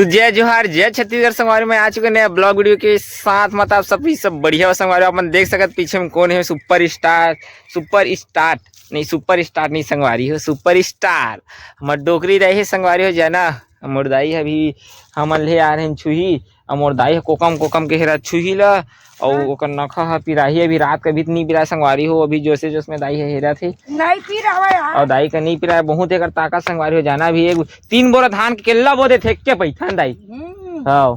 तो जय जोहार जय छत्तीसगढ़ संगवारी में आ चुके नए ब्लॉग वीडियो के साथ मत आप सभी सब बढ़िया संगवारी अपन देख सकते पीछे में कौन है सुपर स्टार नहीं संगवारी हो सुपर स्टार हमर डोकरी रहे संगवारी हो जाना मोर दाई अभी हमन ले आ रहे हैं छुही मोर दाई कोकम के हेरा छुही ला और ओकर नखा ह पिराही अभी रात के भी नहीं पिरा संगवारी हो अभी जोश में दाई है हेरा थे नहीं पी रहा है और दाई का नहीं पिरा बहुत एक ताकत संगवारी हो जाना भी एक 3 बोरा धान के केला बोदे थे के पैथन दाई हां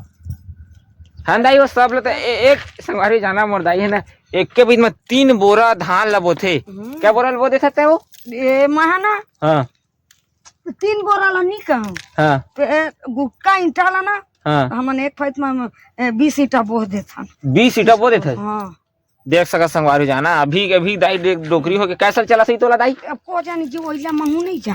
हां दाई वो सब लेते एक संगवारी जाना मोर दाई है ना एक के बीच में 3 बोरा धान लबो थे क्या बोरा बोदे थे वो ए महाना हां 3 बोरा ला नहीं कहूं हां गुटका ईंटा ला ना हां हमन एक फैत में 20 ईंटा बोह देथन 20 ईंटा बोदे थे हां देख सका संगवारी जाना अभी दाई डोकरी हो के कैसा चला सही तोला दाई अब को जानी जी ओइला महू नहीं जा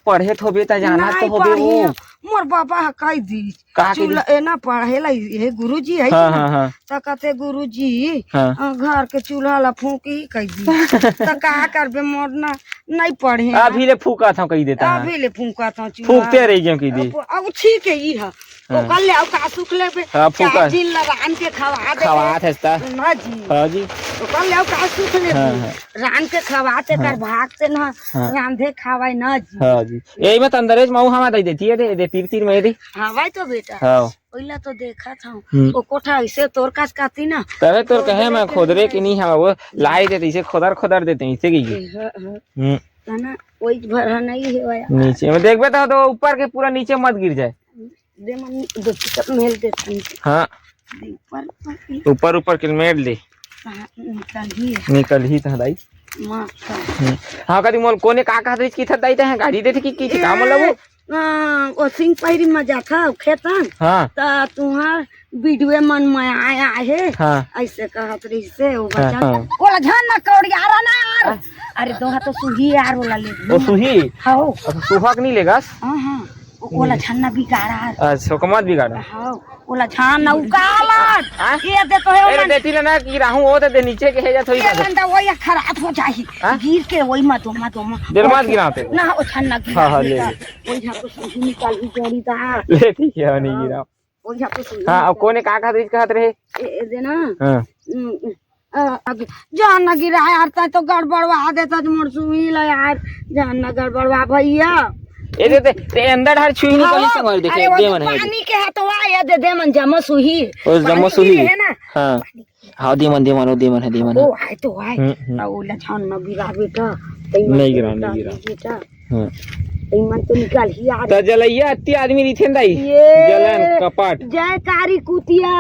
पढ़े तो होबे त जाना तो होबे वो मोर बाबा कह दी चूल्हा ए ना पढ़ेला ये गुरुजी है हां त कहते गुरुजी हाँ। घर के चूल्हा ला फूकी कह दी त का करबे मोर ना नहीं पढ़े अभी ले फूका था कही देता है अभी ले फूका था फूकते रही क्यों की दी अब ठीक है ई है ओ कल ले का सुख ले पे फूका दिन लगान के खवा दे खवात है ता ना जी हां जी तो कल ले का सुख ले रान के खवाते कर भागते ना रांधे खावाई ना जी हां जी यही में अंदरेज माऊ हमा दे देती है दे तीर में दे हवाई तो बेटा हां ओइला तो देखा था वो कोठा ऐसे तोर कास काती ना तबे तोर कहे मैं खोदरे की नहीं हम वो लाई देते इसे खोदर देते इसे की ना वही भरा नहीं है नीचे में देखबे तो ऊपर के पूरा नीचे मत गिर जाए दे मन दो चिकन मेल देती हां ऊपर के मेल दे निकल ही था दाई मां हां कदी मोल कोने का कहत की था दाई ते गाड़ी देथे की काम लगो ओ सिंह पैरी में जाता खेतन हां ता तुहार वीडियो मन में आया है हां ऐसे कहत रही से वो बचा ओला ध्यान ना कौड़ी आ रहा ना अरे दोहा तो सुही यार ओला ले ओ सुही हां सुहाग नहीं लेगा हां ओला छन्ना बिगाड़ा है अच्छा कमत बिगाड़ा हां ओला छन्ना उकाला ये दे तो है अरे देती ना की राहू ओ दे नीचे के है जा थोड़ी बंदा वही खराब हो जाही गिर के वही मत देर मत गिराते ना ओ छन्ना हां ले वही जा तो सुही निकाल ही जोड़ी ता ले ठीक है नहीं गिरा वही जा तो सुही हां अब कोने का कहत रहे ए दे ना हां जान ना गिरा यार तो गड़बड़वा देता मोर सुही ला यार जान ना गड़बड़वा भैया ए दे अंदर हर छुई निकली संग देखे दे मन है पानी के हाथवा या दे मन जमा सुही ओ जमा सुही है ना हां हां दे मन है ओ है तो है ओला छान न गिरा बेटा नहीं गिरा बेटा हां मन तो निकाल ही आ त जलैया अति आदमी रिथेन दाई जलन कपट जयकारी कुतिया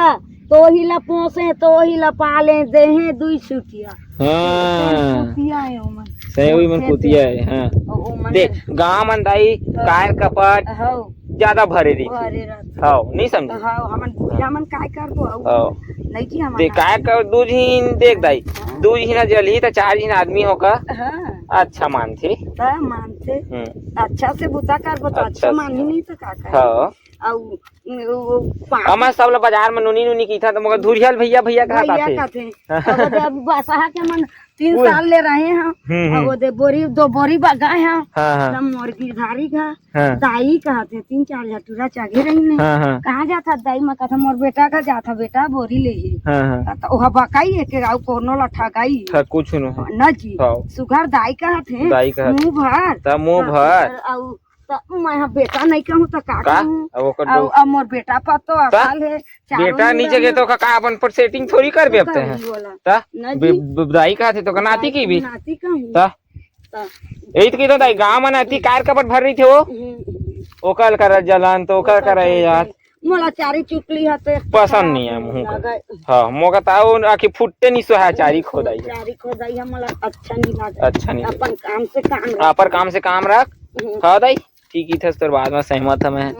तो ही ला पोसे तो ही ला पाले देहे दुई छुटिया हां कुतिया है ओ मन सही वही मन कुतिया है हां देख गांव मन दाई कार कपट हां ज्यादा भरे दी हां नहीं समझ हां हमन बुढ़ा मन काय करबो हां नहीं की हम देख काय कर दूजिन देख दाई दूजिन जलही त 4 जिन आदमी होका हां अच्छा मानथे मानते अच्छा से बुता करबो तो अच्छा मानी नहीं तो का कर हां हमार सब ला बाजार में नुनी की था तो मगर धुरियल भैया कहते अब बसहा के मन 3 साल ले रहे हैं वो दे दो बोरी बगाए हैं ना मुर्गी धारी का दाई कहते 3-4 झटूरा चागे रही ने कहां जाता दाई में कहता मोर बेटा का जाता बेटा बोरी ले ही तो ओहा बकाई है के गाऊ कोनो ला ठगाई कुछ न जी सुगर दाई कहते मुंह भर मैं बेटा नहीं कहूँ तो का अब मोर बेटा पर तो अकाल है बेटा नीचे के तो का अपन पर सेटिंग थोड़ी कर बे अपते हैं दाई का थे तो नाती की भी नाती कहूँ यही तो की तो दाई गांव में नाती कार कपट भर रही थे वो ओकल कर जलन तो ओकल करे यार मोला चारी चुटली हते पसंद नहीं है मुंह का हां मोका ताऊ आखी फुटते नहीं सो है चारी खोदाई हमला अच्छा नहीं लागे अच्छा नहीं अपन काम से काम रख हां दाई ठीक ही था तोर बाद में सहमत है मैं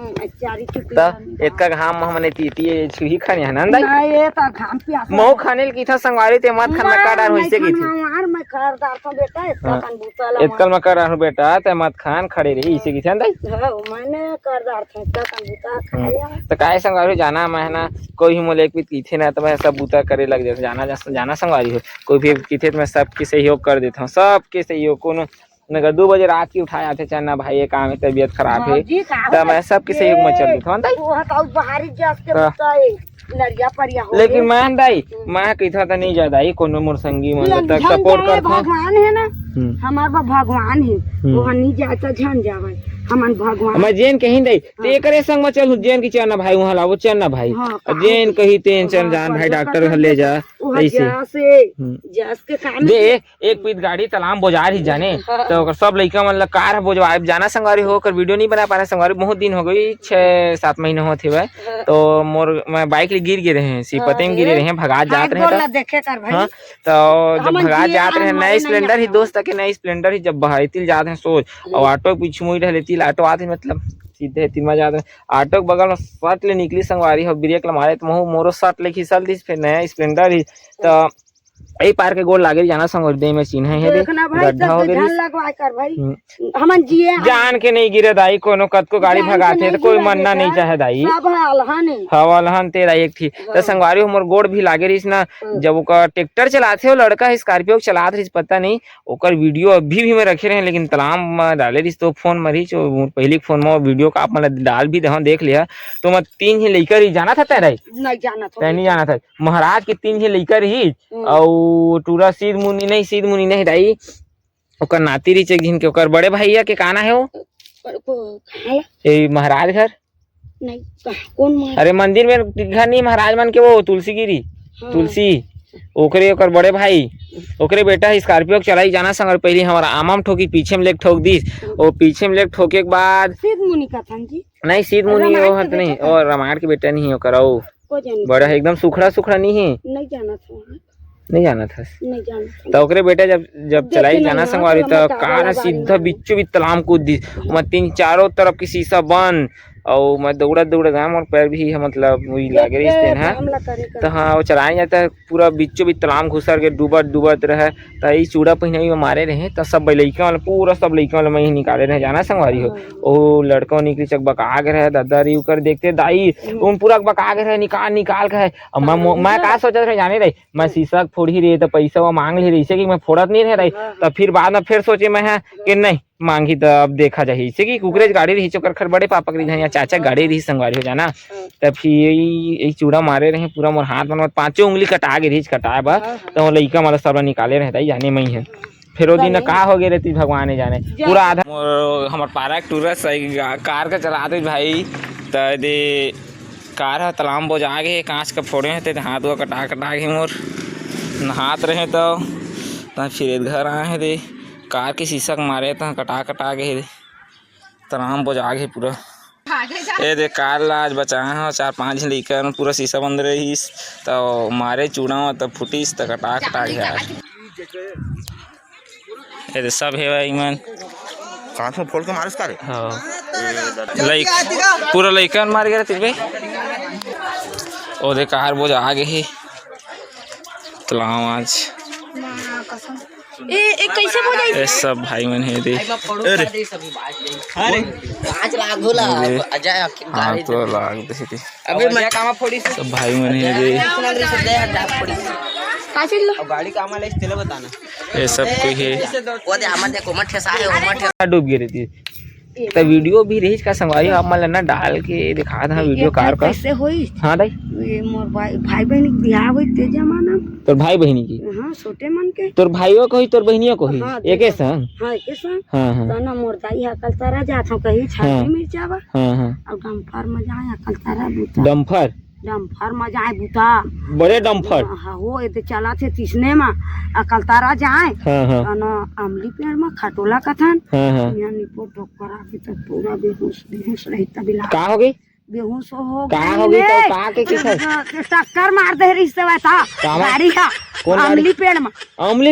ता इतना घाम हमने तीती छुही खाने है ना दाई ना ये ता घाम प्यास मो खाने की था संगवारी ते मत खाना का डर होइसे की थी यार मैं खरदार तो बेटा इतना कन बूतला इतकल में कर रहूं बेटा ते मत खान खड़े रही इसे की थी दाई हां मैंने करदार था इतना कन बूता खाया तो काय संगवारी जाना मैं ना कोई मोले एक भी कीथे ना तो मैं सब बूता करे लग जाए जाना संगवारी हो कोई भी कीथे तो मैं सबके सहयोग कर देता हूं सबके सहयोग कोनो नगर 2 बजे रात की उठाए आते चन्ना भाई ये काम है तबीयत खराब है तो मैं सबके सहयोग में चल रही लेकिन मैं दाई मैं कहा था नहीं ज्यादा ही कोनो मोर संगी मन तक सपोर्ट करता भगवान है ना हमार भगवान है वो नहीं जाता झन जावे हमन भगवान मैं जेन कहीं दई ते एकरे संग में चल जेन की चन्ना भाई वहां लाओ चन्ना भाई जेन कही तेन चल जान भाई डॉक्टर ले जा ऐसे जस के काम दे एक पीत गाड़ी तलाम बाजार ही जाने तो सब लइका मन ला कार बोझवाए जाना संगवारी होकर वीडियो नहीं बना पाना संगवारी बहुत दिन हो गई 6-7 महीने होते हुए तो मोर मैं बाइक ले गिर गए रहे सिपते में गिरे रहे भगात जात रहे देखे कर भाई तो जब भगात जात रहे नए स्प्लेंडर ही दोस्त के नए स्प्लेंडर ही जब बहाइतिल जाते हैं सोच और ऑटो पीछे मुई रहे ऑटो आते मतलब सीधे तीन में जाते ऑटो के बगल में शर्ट ले निकली संगवारी हो ब्रेक मारे तो मोरो शर्ट ले खिसल दिस फिर नया स्प्लेंडर ही तो ए पार के गोल लागे जाना संग दे में चिन्ह है गड्ढा हो गई लगवा कर भाई हमन जिए जान के नहीं गिरे दाई कोनो कद को गाड़ी भगाते तो कोई मनना नहीं चाहे दाई हवालहन तेरा एक थी तो संगवारी मोर गोड़ भी लागे रही ना जब ओकर ट्रैक्टर चलाते हो लड़का स्कॉर्पियो चलात रही पता नहीं ओकर वीडियो अभी भी मैं रखे रहे लेकिन तलाम में डाले रही तो फोन मरी पहली फोन में वीडियो का आप मतलब डाल भी देख लिया तो मैं 3 ही लेकर ही जाना था तेरा नहीं जाना था महाराज के 3 ही लेकर ही और टूरा सीध मुनी नहीं दाई ओकर नाती री चेगिन के ओकर बड़े भैया के काना है वो ए महाराज घर नहीं कौन अरे मंदिर में घर नहीं महाराज मन के वो तुलसीगिरी तुलसी ओकरे ओकर बड़े भाई ओकरे बेटा स्कॉर्पियो चलाई जाना संग पहले हमारा आमम ठोकी पीछे में लेक ठोक दी और पीछे में लेक ठोके के बाद सीध मुनि का था जी नहीं सीध मुनि वो हत नहीं और रामायण के बेटा नहीं ओकर ओ बड़ा एकदम सुखड़ा नहीं है नहीं जाना था तो ओकरे बेटा जब चलाई जाना संगवारी तो कार सीधा बिच्चो भी तलाम कूद दी मैं 3-4 तरफ की शीशा बंद और मैं दौड़ा गया और पैर भी मतलब वही लागे रही है तो हाँ वो चलाया जाता है पूरा बिच्चो भी तलाम घुसर के डूबत रहे तो ये चूड़ा पहने भी मारे रहे तो सब लड़का वाला पूरा सब लड़का वाला मैं निकाले रहे जाना संगवारी हो ओ लड़का निकली चक बका के रहे दादारी उकर देखते दाई उन पूरा बका के रहे निकाल के है मैं कहा सोचा रहे जाने रही मैं शीशा फोड़ ही रही तो पैसा वो मांग ले रही कि मैं फोड़त नहीं रही तो फिर बाद में फिर सोचे मैं कि नहीं मांगी तो अब देखा जाए इसे कि कुकरेज गाड़ी रही चोकर खर बड़े पापा के या चाचा गाड़ी रही संगवारी हो जाना तब फिर यही चूड़ा मारे रहे पूरा मोर हाथ में 5 उंगली कटा के रही कटाए बा तो लइका मतलब सब निकाले रहता ही जाने में ही है फिर वो दिन का हो गए रहती भगवान ने जाने पूरा आधा हमारे पारा टूरिस्ट कार का चलाते भाई तो दे कार तलाम बोझा गए कांच का फोड़े हैं तो हाथ वो कटा के मोर नहात रहे तो फिर घर आए हैं दे कार के शीशा मारे तो कटा के तमाम बोझा गए पूरा ये देख कार ला आज बचाए हैं 4-5 लेकर पूरा शीशा बंद रही तो मारे चूड़ा तो फुटीस तो कटा गया ये सब है भाई मन कांच में फोड़ के मारे इसका पूरा लइका मार गया तेरे और कार बोझा आगे ही तलाम आज ए कैसे हो जाई ये सब भाई मन है दे अरे 5 लाख होला अजय हां तो लाग दे अबे मैं काम फोड़ी से सब भाई मन है दे काचिल लो गाड़ी का माले चले बताना ये सब कोई है वो दे हमन देखो मठ ठेसा है वो मठ डूब गई रहती तो वीडियो भी रही का संगवारी आप मतलब ना डाल के दिखा था वीडियो कार का कैसे होई हां दाई ये मोर भाई बहन के बियाह होई ते जमाना तोर भाई बहनी की हां छोटे मन के तोर भाईओ कही तोर बहनियो कही एके संग हां एके संग हां तना मोर दाई कल तारा जात हो कहीं छाती मिर्चावा हां और डम्फर में जाए कल तारा बूता डम्फर में जाए बूता बड़े डम्फर हां हो ये चला थे तीसने में अकल तारा जाए तना अमली पेड़ में खटोला कथन यहाँ निपो टोकरा भी तो पूरा बेहोश रही तभी का हो गई बेहोश हो गई तो का के टक्कर मार दे रही से था गाड़ी का अमली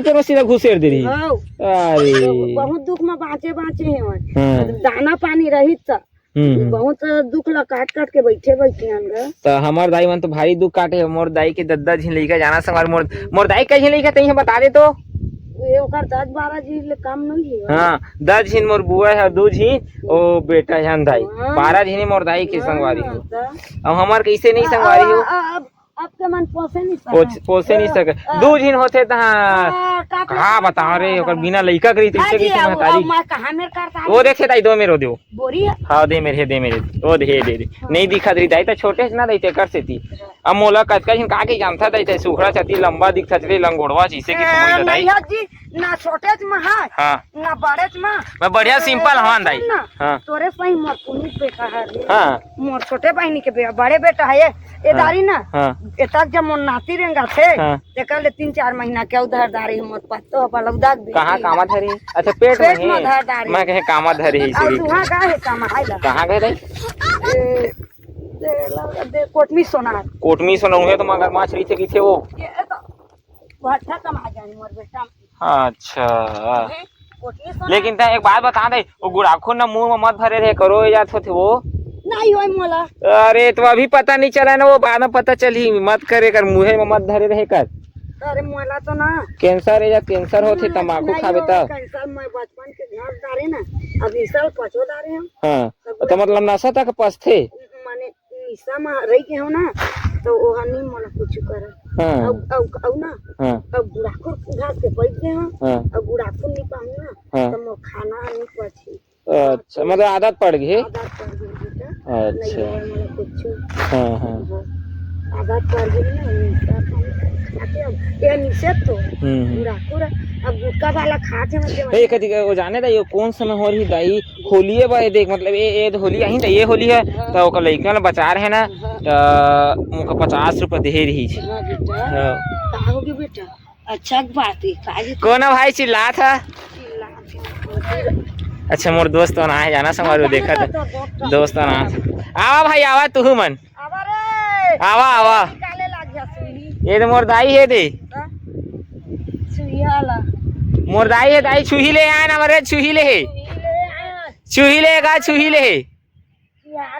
पेड़ में सीधा घुसेर दे रही अरे बहुत दुख में बाँचे हैं दाना पानी रही था बहुत दुख ला काट के बैठे तो हमार दाई मन तो भारी दुख काटे मोर दाई के दद्दा झिन लेके जाना संग मोर दाई कैसे लेके तई बता दे तो ये ओकर 10-12 जी ले काम नहीं है हां 10 झिन मोर बुआ है 2 झिन ओ बेटा है दाई 12 झिन मोर दाई के संगवारी हो अब हमार कैसे नहीं संगवारी हो आपके मन पोसे नहीं सके पोसे नहीं सके दू झिन होते तहाँ कहा बताओ रे ओकर बिना लइका करी तैसे की महतारी मैं कहां मेरे करता वो देखे दाई दो मेरो दो बोरी है हाँ दे मेरे ओ दे नहीं दिखत रही दाई तो छोटे से ना दाई कर से थी अब मोला कतका झिन का के जानता दाई सुखड़ा छती लंबा दिखत रे लंगोड़वा जैसे की समझ दाई जी ना छोटे में है हां ना बड़े में मैं बढ़िया सिंपल हवां दाई हां तोरे सही मोर पुनी बेटा है हां मोर छोटे बहनी के बड़े बेटा है ये दारी ना एतक जब मोर नाती रेंगा थे तेकर ले 3-4 महीना के उधारदारी मोर पत्तो बलौदा कहां कामा धरी अच्छा पेट में है मैं कहे कामा धरी है और वहां का है कामा आइला कहां गए दाई दे कोटमी सोना हुए तो मगर माछ रही थे कि थे वो भट्टा कमा जानी मोर बेटा अच्छा लेकिन एक बात बता दे वो गुड़ाखो ना मुंह में मत भरे रहे करो जात होते वो नहीं होय मोला अरे तो अभी पता नहीं चला ना वो बाद में पता चली मत करे कर मुंह में मत धरे रहे कर अरे मोला तो ना कैंसर है या कैंसर होते तंबाकू खावे तब कैंसर मैं बचपन के घास डारे ना अभी साल पछो डारे हम हां तो मतलब नशा तक पस थे माने निशा में रह के हो ना तो वो हनी मोला कुछ कर हां अब ना अब गुड़ाखो घास के बैठ गए हां अब गुड़ाखो नहीं पाऊं ना तो मो खाना नहीं पची अच्छा मतलब आदत पड़ गई बेटा अच्छा कुछ हां हां आदत पड़ गई ना ये निशा तो गुड़ाखो अब गुटका वाला खाते मतलब ए कदी वो जाने दा ये कौन समय हो रही दाई होली बा देख मतलब ये होली आई त ये होली है तो ओकर लइका ल बचा रहे ना त मुका 50 रुपए दे रही छे हां होगी बेटा अच्छा बात है काजी कोना भाई चिल्ला था अच्छा मोर दोस्त ना है जाना समारो देखा था दोस्त ना आवा भाई आवा तू मन आवा रे आवा निकाले लाग गया सुई ये तो मोर दाई है दे सुई हाला मोर दाई है दाई छुही ले आए ना मरे छुही ले छुही ले यार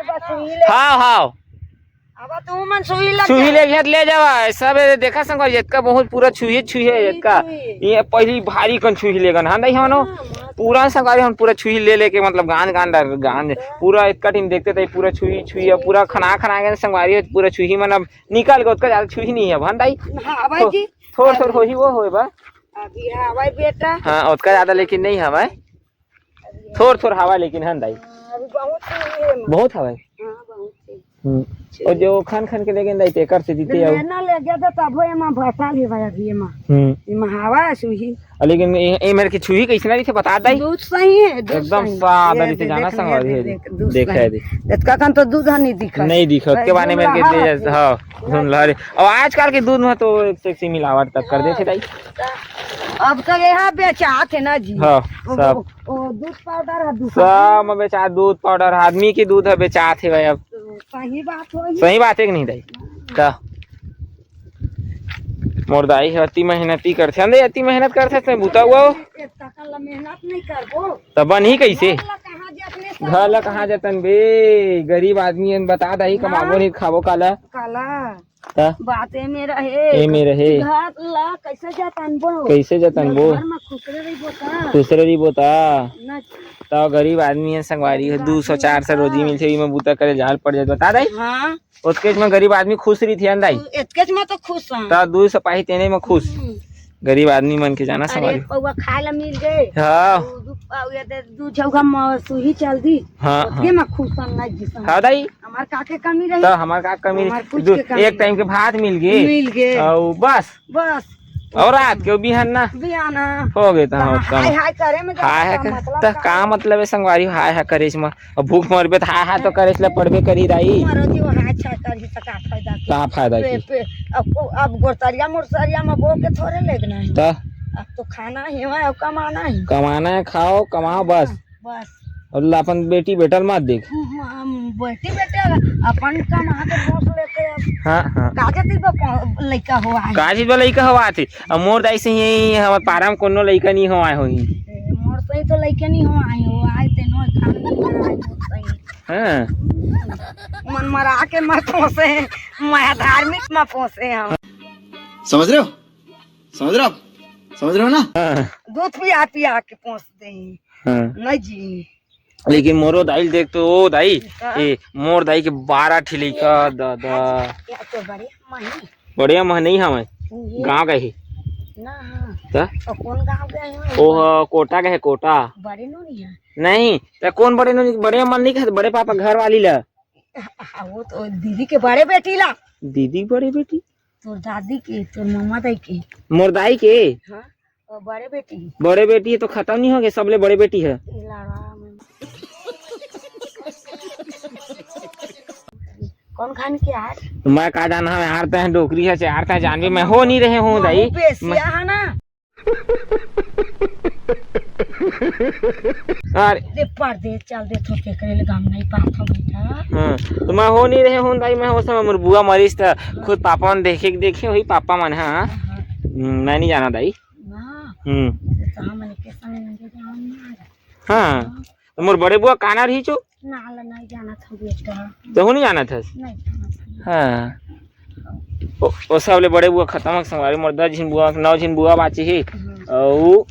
बस सुई ले हां अब तू मन सुई लग छुही ले घेत ले जावा सब देखा संग जतका बहुत पूरा छुही है जतका ये पहली भारी कन छुही लेगन हां दई हनो पूरा संगारी हम पूरा छुही लेके मतलब गांध पूरा इतका टीम देखते थे पूरा छुही और पूरा खना के संगवारी पूरा छुही मन अब निकाल के उसका ज्यादा छुही नहीं है भान दाई हां भाई जी थोड़ होही वो होए बा अभी हवाई बेटा हां उसका ज्यादा लेकिन नहीं हवा थोड़ हवा लेकिन हां दाई अभी बहुत हवा हां बहुत और जो खान के लेके दाई तेकर से दीते आओ ना ले गया तो तब एमा भटा ले भाई अभी एमा हवा सुही लेकिन ए मेरे की छुही कैसना रही थे बता दाई दूध सही है एकदम सादा रही जाना संग देख है इसका कन तो दूध नहीं दिखा के बारे में के हां सुन ला रे और आजकल के दूध में तो एक सेक्सी मिलावट तक कर देते दाई अब तो यहाँ बेचात है ना जी हां सब दूध पाउडर है सब में बेचा दूध पाउडर आदमी के दूध है बेचात है भाई अब सही बात है कि नहीं दाई का मोर दाई अति मेहनती करथे अंदे अति मेहनत करथे ते बुता हुआ मेहनत नहीं करबो तब बनी कैसे घर ला कहाँ जतन बे गरीब आदमी बता दाई कमाबो नहीं खाबो काला बातें में रहे घर ला कैसे जतन बो खुश रही बोता तो गरीब आदमी है संगवारी है 200-400 रोजी मिलथे में बूता करे जाल पड़ जाए बता दाई हां उसके में गरीब आदमी खुश रही थी अंदाई एतके में तो खुश हूं ता 200 पाही तेने में खुश गरीब आदमी मन के जाना संगवारी पौवा खाए ला मिल गए हां दू जगह सुही चल दी हां ये में खुश हूं ना जी हां दाई हमार काके कमी रही तो हमार का कमी एक टाइम के भात मिल गए और बस और रात के बिहान ना हो गए हाय करे में हाय का मतलब है संगवारी हाय करे इसमें अब भूख मरबे तो हाय तो करे इसलिए पड़बे करी रही का फायदा अब गोरतरिया मुरसरिया में बो के थोड़े लेगना है तो अब तो खाना है और कमाना है खाओ कमाओ बस और अपन बेटी बेटल मत देख बेटी बेटे अपन कमा के पोस लेते हां लइका हुआ है काजी वाला लइका हुआ थे अब मोर दाई से ही हम पारा में कोनो लइका नहीं हुआ होई मोर से तो लइका नहीं हुआ आए ते नो खान हां मन मरा के मत पोसे मैं धार्मिक में पोसे हम समझ रहे हो ना दूध पिया के पोसते हैं नहीं जी लेकिन मोरो दाई देख तो ओ दाई ए मोर दाई के 12 ठिली का दादा या तो बड़े मही बढ़िया मह नहीं हमें गांव का ही ना त और कौन गांव गए हैं ओ कोटा का है कोटा बड़े नो नहीं है नहीं तो कौन बड़े बड़े मन नहीं खाते बड़े पापा घर वाली ला वो तो दीदी के बड़े बेटी ला दीदी बड़ी बेटी तोर दादी के तोर मम्मा दाई के मोर दाई के हाँ और बड़े बेटी बड़े बेटी है तो खत्म नहीं हो गए सबले बड़े बेटी है कौन खान के आज मैं का जाना है हारते हैं डोकरी है चारते हैं जानवी मैं हो नहीं रहे हूँ दाई बेसिया है ना अरे दे परदेश चल दे थोके करे गाम नहीं पात हो बेटा हाँ तो मैं हो नहीं रहे हूँ दाई मैं हो समय मोर बुआ मरीज था खुद पापा ने देखे वही पापा मन हाँ मैं नहीं जाना दाई हाँ तो मोर बड़े बुआ काना रही चो नाला नहीं जाना था बेटा तो नहीं जाना था नहीं जाना था हाँ ओ सबले बड़े बुआ खत्म संगवारी मोर 10 झिन बुआ 9 झिन बुआ बाची है और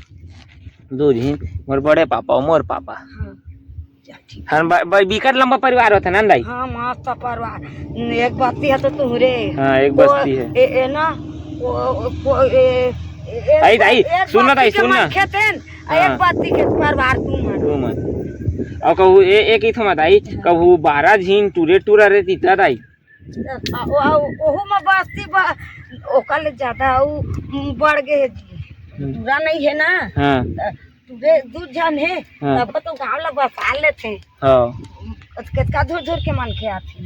2 झिन मोर बड़े पापा और मोर पापा हाँ भाई बिकट लंबा परिवार होता ना दाई हाँ मस्त परिवार एक बस्ती है तो तुहरे हाँ एक बस्ती है ए ना आई दाई सुनना दाई सुनना खेतेन एक बस्ती के परिवार तुम और कहू एक ही थमा दाई कहू 12 झिन टूरा रे तीता दाई ओहू में बस्ती ओकल ज्यादा बढ़ गए पूरा नहीं है ना हाँ तुझे 2 जन है तब तो गाँव लग बसा लेते कितना दूर दूर के मन के आते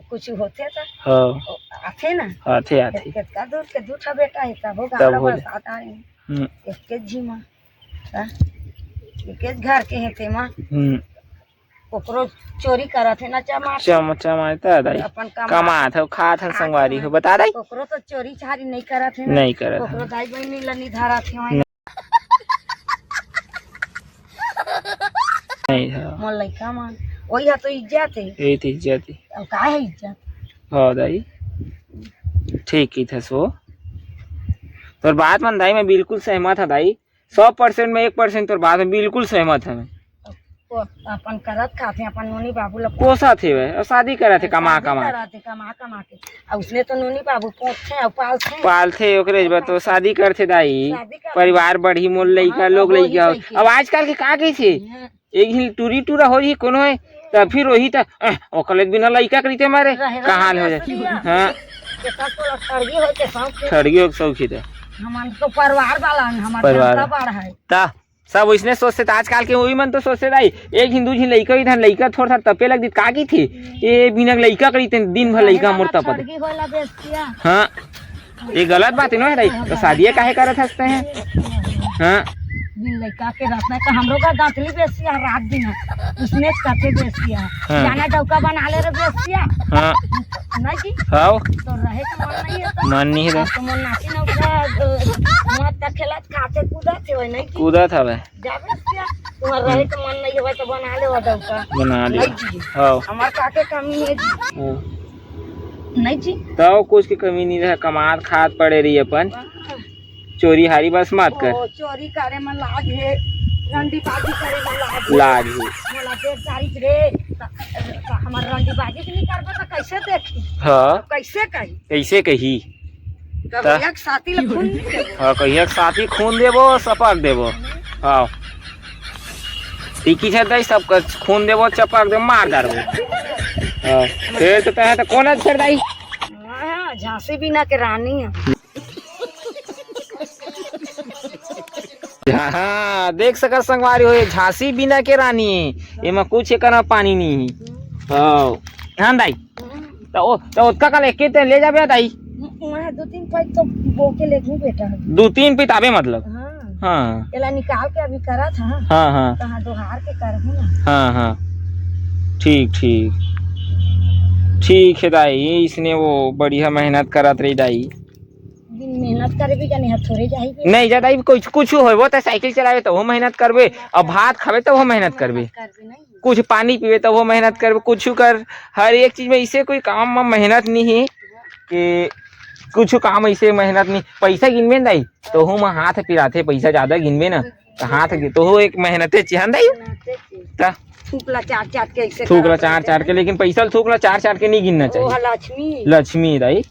कुछ होते तो आते ना आते आते कितना दूर के 2 बेटा है तब गाँव लग बसाता है एक झीमा एक घर के है ते माँ ओकरो चोरी करत है ना चमाता दाई अपन कमात है खात है संगवारी हो बता दाई ओकरो तो चोरी चारी नहीं करत है नहीं करत ओकरो दाई बहनी लनी धारा थे नहीं है मोर लइका मन वही है तो इज्जत है ए थी इज्जत अब का है इज्जत हो दाई ठीक ही था सो तोर बात मन दाई मैं बिल्कुल सहमत है दाई 100% में 1% तोर बात में बिल्कुल सहमत है मैं अपन करत खाते अपन नोनी बाबू लोग कोसा थे वे और शादी करे थे कमा के और उसने तो नोनी बाबू पोछे और पालथे ओकरे बा तो शादी करथे दाई परिवार बढ़ी मोल लइका लोग लइका अब आजकल के का कही थे एक ही टूरा हो रही कोनो है तो फिर वही तो ओकले बिना लइका करीते मारे कहाँ हो जाए हाँ ठड़गी हो सौखी थे हमार तो परिवार वाला हमारा बड़ा है ता सब इसने सोचते थे आजकल के वही मन तो सोचते दाई एक हिंदू जी लइका इधर लइका थोड़ा सा तपे लग दी का की थी ये बिना लइका करीते दिन भर लइका मोर तपत हाँ ये गलत बात है ना दाई तो शादी काहे करत हंसते हैं हाँ लड़का के रखना का हम लोग का दांतली बेसिया रात दिन उसने काटे बेसिया जाना डौका बना ले रे बेसिया हां नहीं की हां तो रहे का मन नहीं है मन नहीं है तो मन नाची ना उठा मत तक खेलत खाते कूदत है नहीं की कूदत हवे जा बेसिया तुम्हारा रहे का मन नहीं है तो बना ले वो डौका बना ले हां हमार काके कमी है नहीं जी तो कुछ की कमी नहीं रहे कमात खात पड़े रही अपन चोरी हारी बस मत कर चोरी करे में लाज है रंडी बाजी करे में लाज है मला देख तारीख रे हमार रंडी बाजी नहीं करबे तो कैसे देखी हां कैसे कही कैसे कही कभी एक साथी ल खून हां कहीं एक साथी खून देबो सपक देबो हां टीकी छे दई सब खून देबो चपक दे मार डारबो हां फिर तो कहे तो कौन छेड़ दई हां झांसी बिना के रानी है हाँ देख सकर संगवारी हो झांसी बिना के रानी है एमा कुछ एकरा पानी नहीं है हाँ दाई तो ओतका कल एक ते ले जाबे दाई मैं 2-3 पाइप तो बो के लेके बेटा 2-3 पित आबे मतलब हाँ एला निकाल के अभी करा था हाँ हाँ कहां दोहार के करहूं ना हाँ हाँ ठीक ठीक ठीक है दाई इसने वो बढ़िया मेहनत करत रही दाई मेहनत करे भी नहीं थोड़े जाई नहीं ज्यादा कुछ कुछ होबो तो साइकिल चलावे तो वो मेहनत करबे और भात खावे तो वो मेहनत करबे कुछ पानी पीवे तो वो मेहनत करबे कुछ कर हर एक चीज में इसे कोई काम में मेहनत नहीं है कि कुछ काम ऐसे मेहनत नहीं पैसा गिनबे दाई तो हम हाथ पिराथे पैसा ज्यादा गिनबे ना तो हाथ तो हो एक मेहनते चिहन दाई ता थूकला चाट चाट के ऐसे थूकला चाट के, लेकिन पैसा थूकला चाट के नहीं गिनना चाहिए। लक्ष्मी लक्ष्मी दाई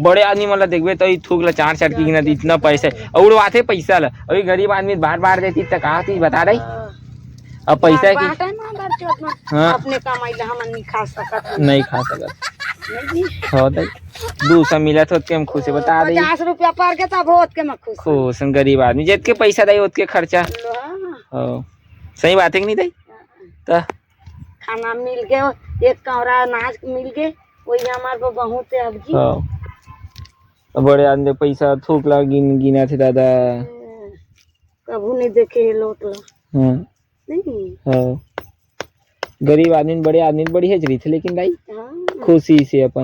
बड़े आदमी मतलब देखबे तो थूकला चाट के गिनत इतना पैसा और उड़वाते पैसा ला। अभी गरीब आदमी बार बार देती तो कहा थी बता रही अब पैसा की हाँ अपने कमाई ला हम नहीं खा सकत नहीं खा सकत हो दाई 200 मिला तो हम खुश बता दे 50 रुपया पर के तब होत के मैं खुश खुश गरीब आदमी जित के पैसा दाई उत के खर्चा हो सही बात है कि नहीं दाई तो खाना मिल गए एक कौरा अनाज मिल गए वही हमारे बहुत है अब जी बड़े आदमी पैसा थूकला गिना थे दादा कभू नहीं देखे लोट ला नहीं हाँ गरीब आदमी बड़े आदमी बड़ी है थे लेकिन भाई खुशी से अपन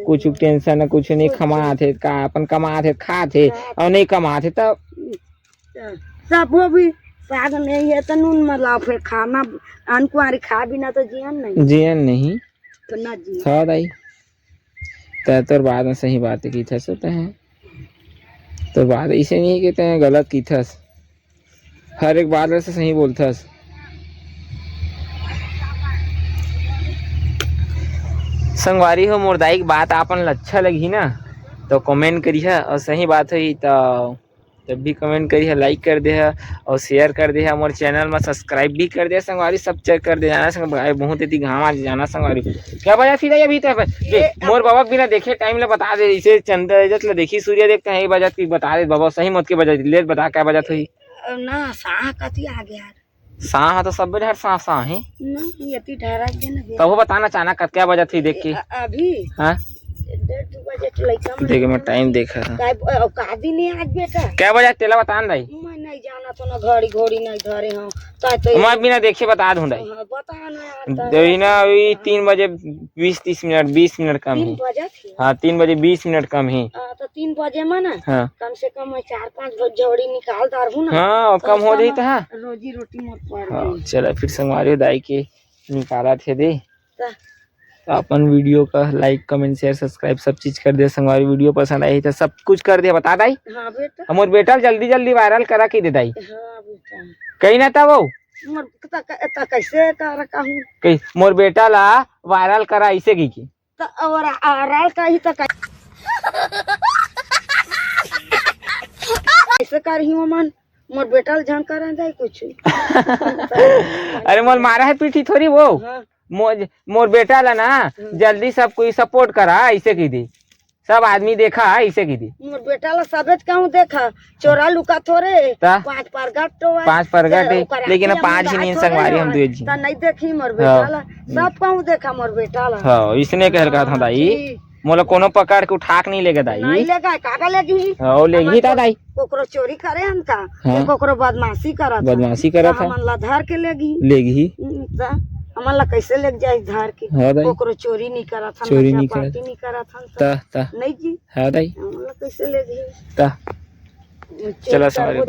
कुछ टेंशन न कुछ नहीं कमा थे का अपन कमा थे खा थे और नहीं कमा थे तब सब वो भी साग नहीं है तो नून मला फिर खाना अनकुआरी खा बिना तो जियन नहीं तो ना जी हाँ दाई तो बाद में सही बात है की था सोता है तो बात ऐसे नहीं कहते हैं गलत की था हर एक बात से सही बोलता संगवारी हो मुर्दाई की बात आपन अच्छा लगी ना तो कमेंट करिए और सही बात हुई तो तब भी कमेंट करिए लाइक कर दे और शेयर कर दे हमारे चैनल में सब्सक्राइब भी कर दे संगवारी सब चेक कर दे जाना संग बहुत इतनी घाम आज जाना संगवारी क्या बजा फिर अभी तो मोर बाबा बिना देखे टाइम ले बता दे इसे चंद्र देखी सूर्य देखते हैं बजा बता दे बाबा सही मत के बजा ले बता क्या बजा हुई ना साह कति आ गया साह तो सब हर साह साह है यति ठहरा के ना तब वो बताना चाहना कब क्या बजा थी देख के अभी हाँ 1:30 बजे लइका देख मैं टाइम देखा कादी नहीं आज बेटा क्या बजा तेला बता भाई मैं नहीं जाना तो ना घड़ी घड़ी नहीं धरे हूं तो मैं बिना देखे बता दूं भाई बता ना देवी ना अभी 3 बजे 20-30 मिनट 20 मिनट कम है हाँ 3 बजे 20 मिनट कम है तो 3 बजे में ना हाँ कम से कम मैं 4-5 जोड़ी निकाल दार हूँ ना हाँ और कम हो जाई तो हाँ रोजी रोटी मत पड़ हाँ चला फिर संगवारी दाई के निकाला थे दे अपन वीडियो का लाइक कमेंट शेयर सब्सक्राइब सब चीज कर दे संगवारी वीडियो पसंद आई तो सब कुछ कर दे बता दाई हाँ बेटा हमारे बेटा जल्दी जल्दी वायरल करा के दे दाई हाँ बेटा कहीं ना था वो कैसे कर कहूँ कहीं मोर बेटा ला वायरल करा ऐसे की और आरल का ही तो कैसे कर ही मन मोर बेटा जान कर जाए कुछ अरे मोर मारा है पीठी थोड़ी वो मोर बेटा ला ना जल्दी सब कोई सपोर्ट करा ऐसे की थी सब आदमी देखा ऐसे की थी मोर बेटा ला सबेत कहूँ देखा चोरा लुका थोड़े 5 परगट लेकिन 5 नहीं संगवारी हम दुए जी नहीं देखी मोर बेटा ला सब कहूँ देखा मोर बेटा ला हाँ इसने कहल कहा था दाई मोला कोनो पकड़ के उठाक नहीं लेगा दाई नहीं लेगा काका लेगी ओ लेगी ता दाई कोकरो चोरी करे हम का कोकरो बदमाशी करत था हमन ला धर के लेगी हमन ला कैसे लेके जाए धार के कोकरो चोरी नहीं करा था चोरी नहीं करा था नहीं जी हां दाई हमन ला कैसे लेगी ता चला सवारी